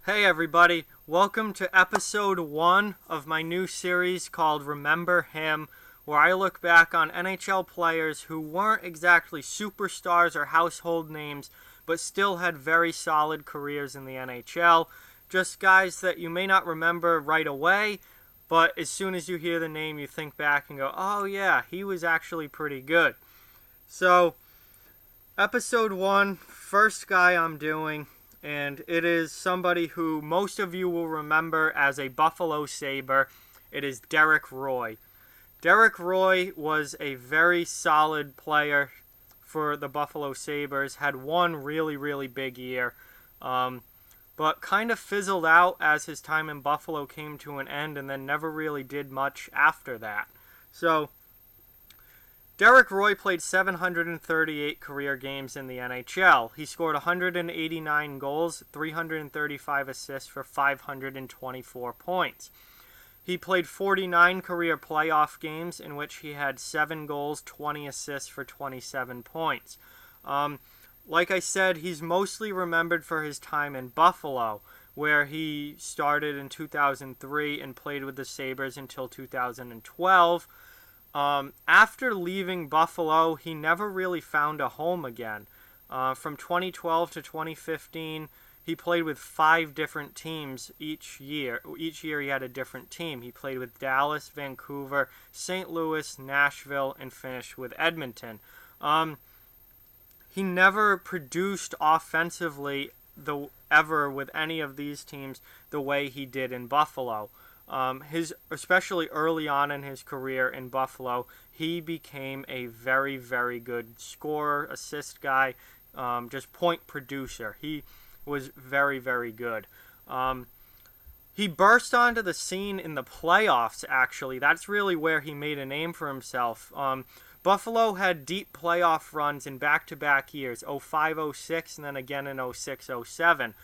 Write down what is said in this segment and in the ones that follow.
Hey everybody, welcome to episode 1 of my new series called Remember Him, where I look back on NHL players who weren't exactly superstars or household names, but still had very solid careers in the NHL. Just guys that you may not remember right away, but as soon as you hear the name, you think back and go, oh yeah, he was actually pretty good. So, episode 1, first guy I'm doing, and it is somebody who most of you will remember as a Buffalo Sabre. It is Derek Roy. Derek Roy was a very solid player for the Buffalo Sabres, had one really, really big year, but kind of fizzled out as his time in Buffalo came to an end and then never really did much after that. So, Derek Roy played 738 career games in the NHL. He scored 189 goals, 335 assists for 524 points. He played 49 career playoff games in which he had 7 goals, 20 assists for 27 points. Like I said, he's mostly remembered for his time in Buffalo, where he started in 2003 and played with the Sabres until 2012. After leaving Buffalo, he never really found a home again. From 2012 to 2015, he played with 5 different teams each year. Each year he had a different team. He played with Dallas, Vancouver, St. Louis, Nashville, and finished with Edmonton. He never produced offensively ever with any of these teams the way he did in Buffalo. Especially early on in his career in Buffalo, he became a very, very good scorer, assist guy, just point producer. He was very, very good. He burst onto the scene in the playoffs, actually. That's really where he made a name for himself. Buffalo had deep playoff runs in back-to-back years, 05-06 and then again in 06-07.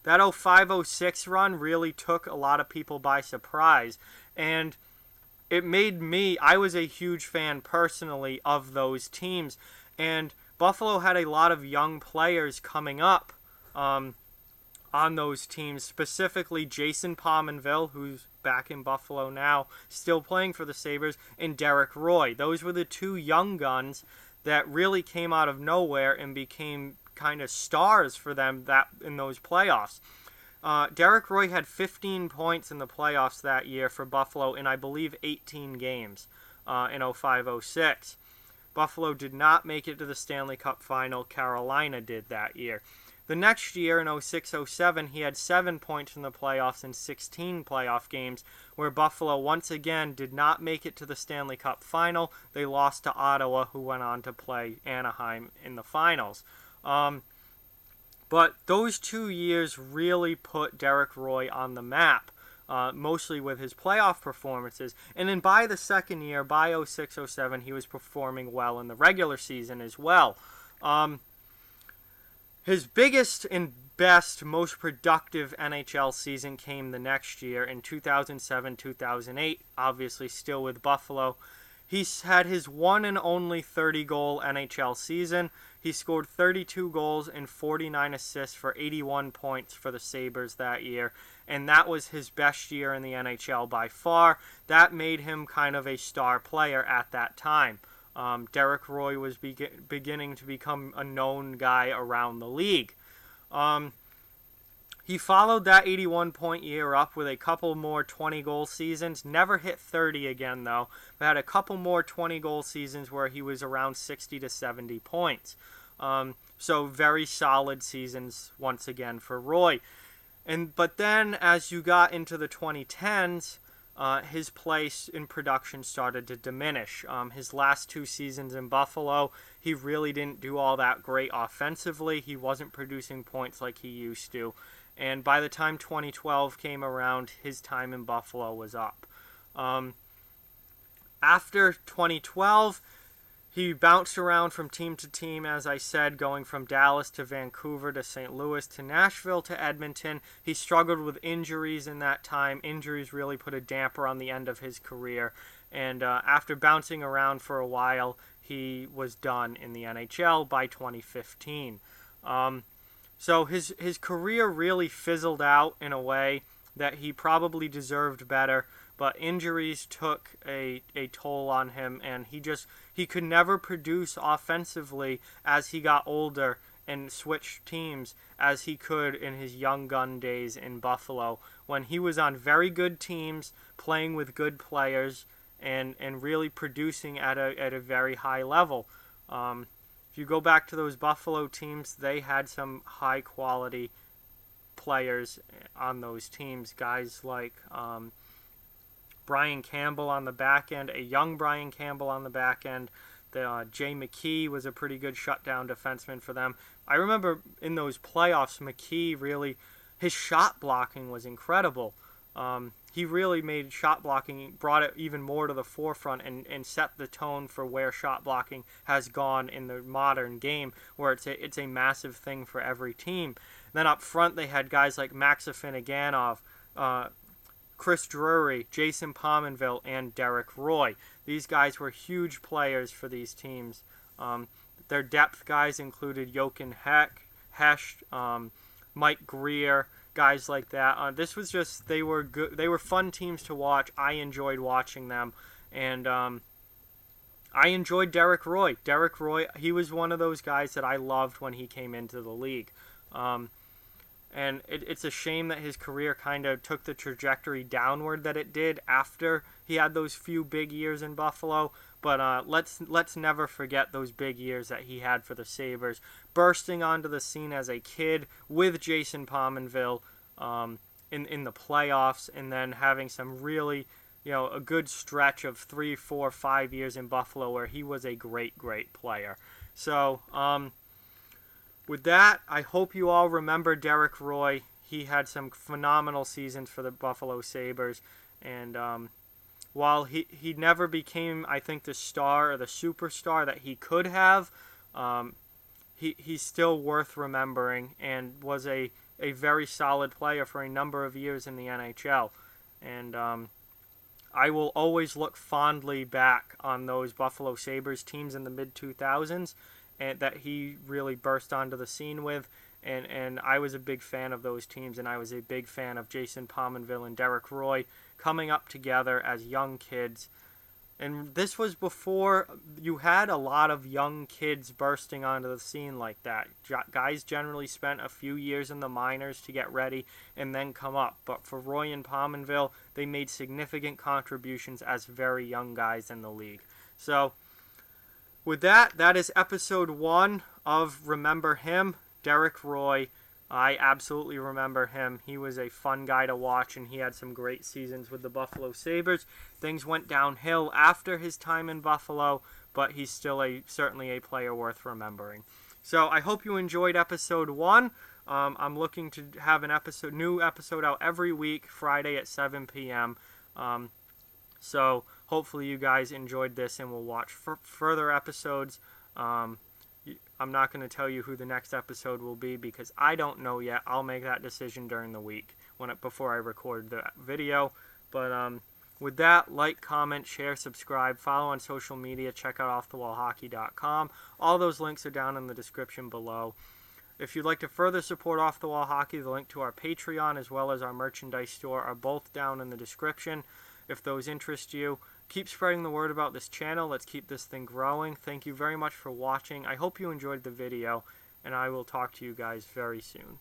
That 05-06 run really took a lot of people by surprise, and it made I was a huge fan personally of those teams, and Buffalo had a lot of young players coming up on those teams, specifically Jason Pominville, who's back in Buffalo now, still playing for the Sabres, and Derek Roy. Those were the two young guns that really came out of nowhere and became kind of stars for them in those playoffs. Derek Roy had 15 points in the playoffs that year for Buffalo in, I believe, 18 games in 05-06. Buffalo did not make it to the Stanley Cup final. Carolina did that year. The next year, in 06-07, he had 7 points in the playoffs in 16 playoff games, where Buffalo once again did not make it to the Stanley Cup final. They lost to Ottawa, who went on to play Anaheim in the finals. But those 2 years really put Derek Roy on the map, mostly with his playoff performances. And then by the second year, by 06-07, he was performing well in the regular season as well. His biggest and best, most productive NHL season came the next year in 2007-2008, obviously still with Buffalo. He's had his one and only 30-goal NHL season. He scored 32 goals and 49 assists for 81 points for the Sabres that year, and that was his best year in the NHL by far. That made him kind of a star player at that time. Derek Roy was beginning to become a known guy around the league. He followed that 81-point year up with a couple more 20-goal seasons. Never hit 30 again, though, but had a couple more 20-goal seasons where he was around 60 to 70 points. So very solid seasons once again for Roy. But then as you got into the 2010s, his place in production started to diminish. His last 2 seasons in Buffalo, he really didn't do all that great offensively. He wasn't producing points like he used to. And by the time 2012 came around, his time in Buffalo was up. After 2012, he bounced around from team to team, as I said, going from Dallas to Vancouver to St. Louis to Nashville to Edmonton. He struggled with injuries in that time. Injuries really put a damper on the end of his career. And after bouncing around for a while, he was done in the NHL by 2015. So his career really fizzled out in a way that he probably deserved better, but injuries took a toll on him, and he could never produce offensively as he got older and switched teams as he could in his young gun days in Buffalo, when he was on very good teams, playing with good players, and really producing at a very high level. If you go back to those Buffalo teams, they had some high quality players on those teams. Guys like Brian Campbell on the back end, a young Brian Campbell on the back end. Jay McKee was a pretty good shutdown defenseman for them. I remember in those playoffs, McKee really, his shot blocking was incredible. He really made shot blocking, brought it even more to the forefront, and set the tone for where shot blocking has gone in the modern game, where it's a massive thing for every team. Then up front, they had guys like Maxim Aganov, Chris Drury, Jason Pominville, and Derek Roy. These guys were huge players for these teams. Their depth guys included Jochen Hecht, Mike Greer, guys like that. This was just, they were good. They were fun teams to watch. I enjoyed watching them, and I enjoyed Derek Roy. Derek Roy, he was one of those guys that I loved when he came into the league. And it's a shame that his career kind of took the trajectory downward that it did after he had those few big years in Buffalo. But let's never forget those big years that he had for the Sabres, bursting onto the scene as a kid with Jason Pominville in the playoffs, and then having some really, a good stretch of 3, 4, 5 years in Buffalo where he was a great player. So with that, I hope you all remember Derek Roy. He had some phenomenal seasons for the Buffalo Sabres, and while he never became, I think, the star or the superstar that he could have, he's still worth remembering and was a very solid player for a number of years in the NHL. And I will always look fondly back on those Buffalo Sabres teams in the mid-2000s, and that he really burst onto the scene with, and I was a big fan of those teams, and I was a big fan of Jason Pominville and Derek Roy coming up together as young kids. And this was before you had a lot of young kids bursting onto the scene like that. Guys generally spent a few years in the minors to get ready and then come up. But for Roy and Pominville, they made significant contributions as very young guys in the league. So with that, that is episode 1 of Remember Him, Derek Roy. I absolutely remember him. He was a fun guy to watch, and he had some great seasons with the Buffalo Sabres. Things went downhill after his time in Buffalo, but he's still certainly a player worth remembering. So I hope you enjoyed episode 1. I'm looking to have new episode out every week, Friday at 7 p.m. So hopefully you guys enjoyed this and will watch further episodes. I'm not going to tell you who the next episode will be because I don't know yet. I'll make that decision during the week before I record the video. But with that, like, comment, share, subscribe, follow on social media, check out offthewallhockey.com. All those links are down in the description below. If you'd like to further support Off the Wall Hockey, the link to our Patreon as well as our merchandise store are both down in the description. If those interest you, keep spreading the word about this channel. Let's keep this thing growing. Thank you very much for watching. I hope you enjoyed the video, and I will talk to you guys very soon.